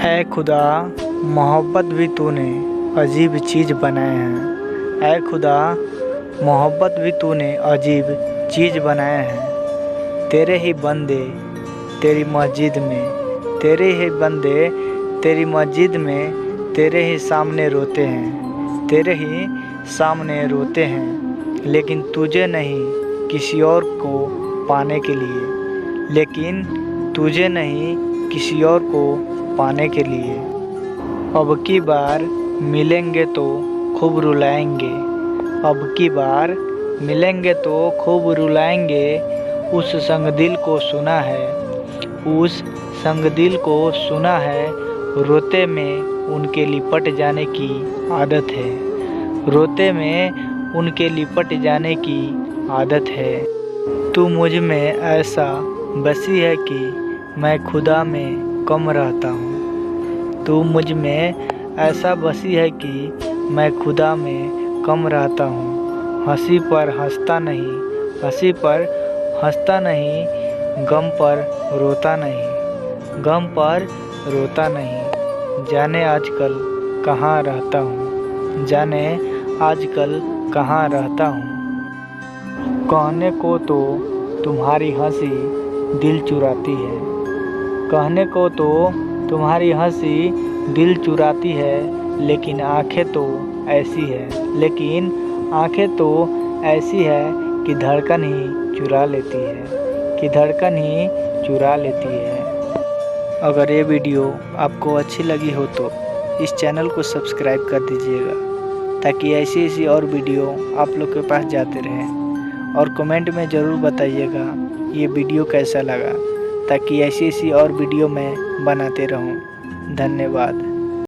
ऐ खुदा मोहब्बत भी तूने अजीब चीज़ बनाए हैं। ऐ खुदा मोहब्बत भी तूने अजीब चीज़ बनाए हैं। तेरे ही बंदे तेरी मस्जिद में, तेरे ही बंदे तेरी मस्जिद में तेरे ही सामने रोते हैं, तेरे ही सामने रोते हैं। लेकिन तुझे नहीं किसी और को पाने के लिए, लेकिन तुझे नहीं किसी और को पाने के लिए। अब की बार मिलेंगे तो खूब रुलाएंगे, अब की बार मिलेंगे तो खूब रुलाएंगे। उस संग दिल को सुना है, उस संग दिल को सुना है। रोते में उनके लिपट जाने की आदत है, रोते में उनके लिपट जाने की आदत है। तू मुझ में ऐसा बसी है कि मैं खुदा में कम रहता हूँ। तू मुझ में ऐसा बसी है कि मैं खुदा में कम रहता हूँ। हंसी पर हंसता नहीं, हंसी पर हंसता नहीं, गम पर रोता नहीं, गम पर रोता नहीं। जाने आजकल कहाँ रहता हूँ, जाने आजकल कहाँ रहता हूँ। कहने को तो तुम्हारी हंसी दिल चुराती है, कहने को तो तुम्हारी हंसी दिल चुराती है। लेकिन आंखें तो ऐसी है, लेकिन आंखें तो ऐसी है कि धड़कन ही चुरा लेती है, कि धड़कन ही चुरा लेती है। अगर ये वीडियो आपको अच्छी लगी हो तो इस चैनल को सब्सक्राइब कर दीजिएगा, ताकि ऐसी ऐसी और वीडियो आप लोग के पास जाते रहें। और कमेंट में ज़रूर बताइएगा ये वीडियो कैसा लगा, ताकि ऐसी ऐसी और वीडियो मैं बनाते रहूं। धन्यवाद।